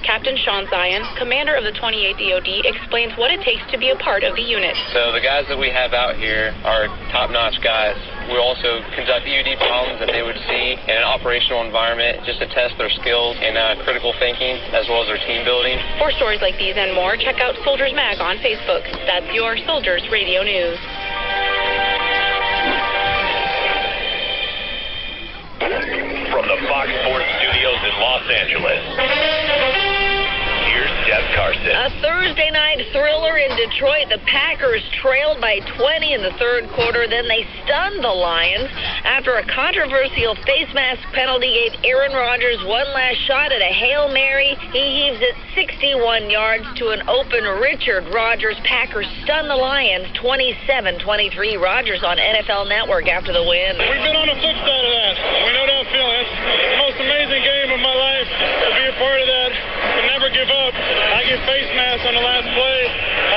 Captain Sean Zion, commander of the 28th EOD, explains what it takes to be a part of the unit. So the guys that we have out here are top-notch guys. We also conduct EOD problems that they would see in an operational environment just to test their skills in critical thinking as well as their team building. For stories like these and more, check out Soldiers Mag on Facebook. That's your Soldiers Radio News. From the Fox Sports Studios in Los Angeles, here's Jeff Carson. A Thursday night thriller in Detroit. The Packers trailed by 20 in the third quarter. Then they stunned the Lions after a controversial face mask penalty gave Aaron Rodgers one last shot at a Hail Mary. He heaves it 61 yards to an open Richard Rodgers. Packers stun the Lions 27-23. Rodgers on NFL Network after the win. We've been on the flip side of that. We know that feeling. It's the most amazing game of my life to be a part of that, to never give up. I get face mask on the last play.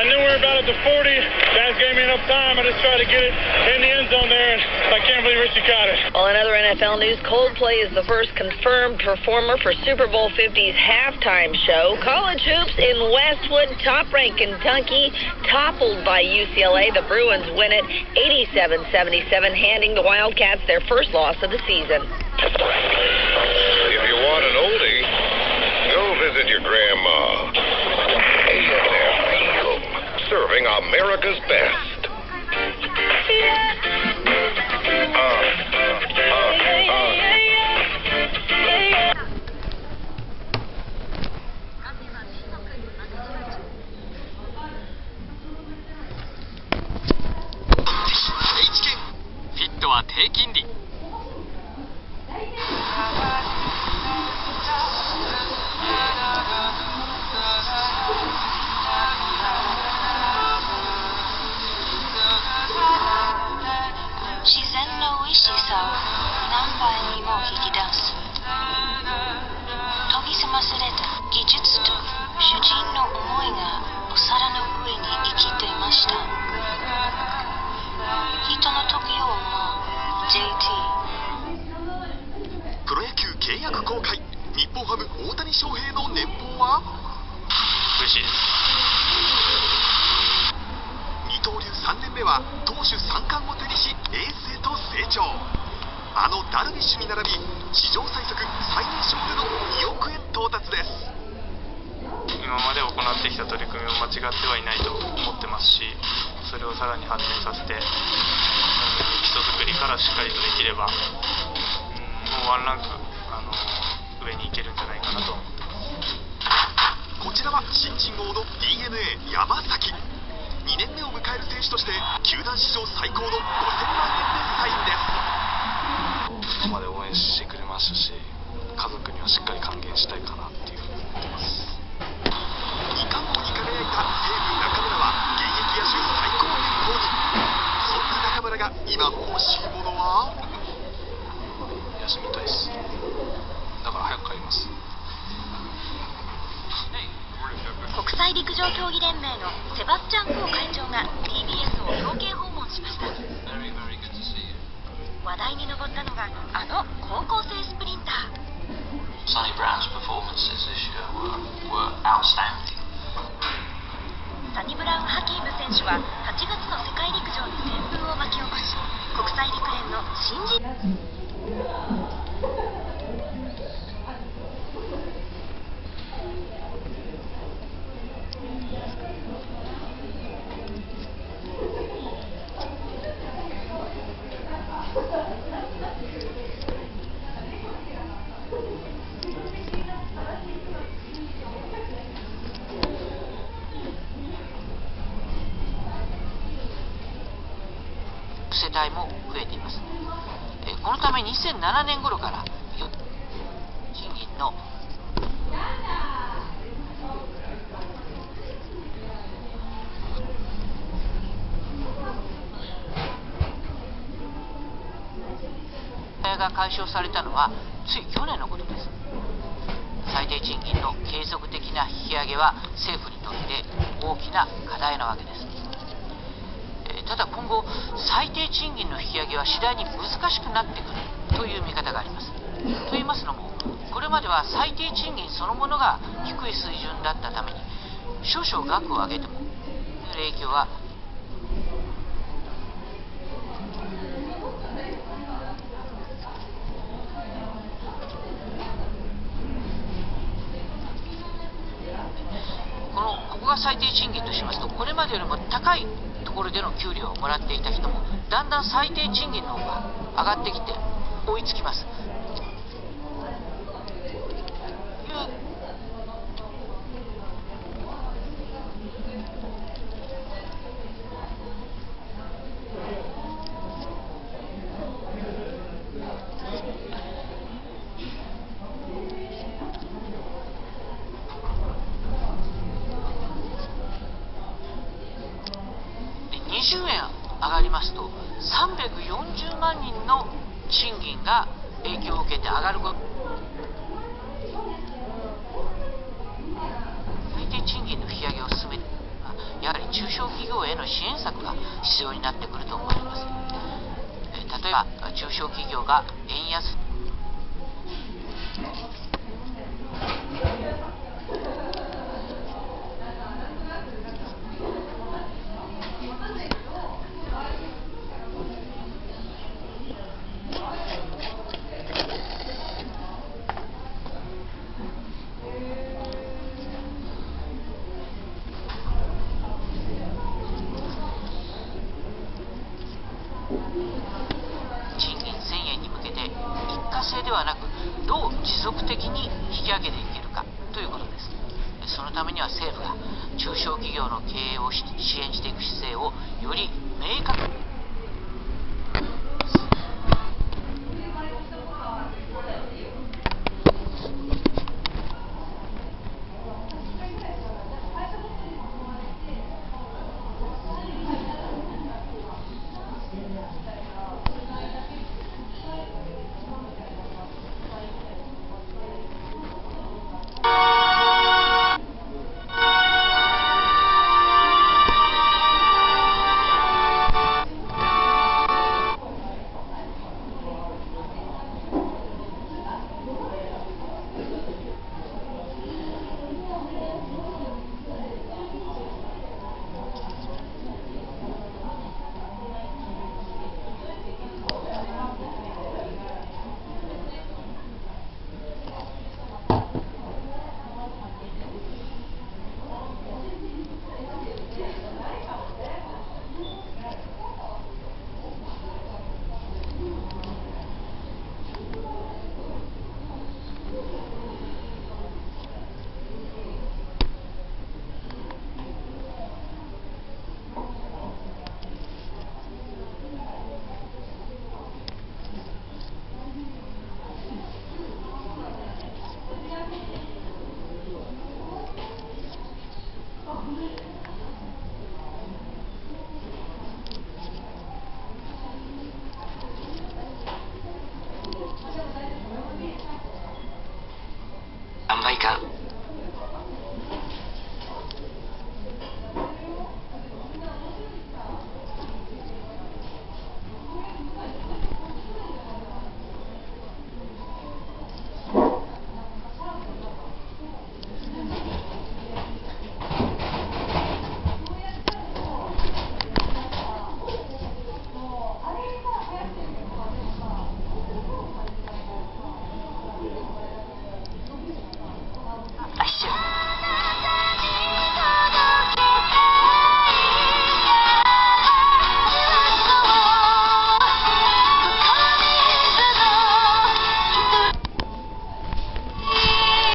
I knew we were about at the 40. Guys gave me enough time. I just tried to get it in the end zone there, and I can't believe Richie caught it. Well, in other NFL news, Coldplay is the first confirmed performer for Super Bowl 50's halftime show. College hoops in Westwood, top-ranked Kentucky, toppled by UCLA. The Bruins win it 87-77, handing the Wildcats their first loss of the season. If you want an oldie, go visit your grandma. AFN, serving America's best.フィットは低金利。自然の美しさを何倍にも引き出す研ぎ澄まされた技術と主人の思いがお皿の上に生きていました。人の時を思う JT。 プロ野球契約更改、日本ハム大谷翔平の年俸は嬉しいです。二刀流3年目は投手3冠を手にしエースへと成長。あのダルビッシュに並び史上最速最年少での2億円到達です。今まで行ってきた取り組みを間違ってはいないと思ってますし、それをさらに発展させて、基礎作りからしっかりとできれば、もうワンランク上に行けるんじゃないかなと思ってます。こちらは新人王の DNA 山崎。2年目を迎える選手として球団史上最高の5000万円でサインです。ここまで応援してくれましたし、家族にはしっかり還元したいかなっていうふうに思ってます。2冠王に輝いた西武中村は現役野手最高年俸に。そんな中村が今欲しいものは休みたいです。だから早く帰ります。国際陸上競技連盟のセバスチャン・コー会長が TBS を表敬訪問しました。話題に上ったのがあの高校生スプリンター。サニブラウン 's performances this year were outstanding. サニブラウン・ハキーム選手は8月の世界陸上に旋風を巻き起こし、国際陸連の新人世帯も増えています。このため2007年頃から賃金のが解消されたのはつい去年のことです。最低賃金の継続的な引き上げは政府にとって大きな課題なわけです。ただ今後最低賃金の引き上げは次第に難しくなってくるという見方があります。と言いますのも、これまでは最低賃金そのものが低い水準だったために、少々額を上げても影響はここが最低賃金としますと、これまでよりも高いところでの給料をもらっていた人もだんだん最低賃金の方が上がってきて追いつきます。20円上がりますと340万人の賃金が影響を受けて上がること。最低賃金の引き上げを進める、やはり中小企業への支援策が必要になってくると思います。例えば中小企業が円安ではなく、どう持続的に引き上げていけるかということです。そのためには政府が中小企業の経営を支援していく姿勢をより明確に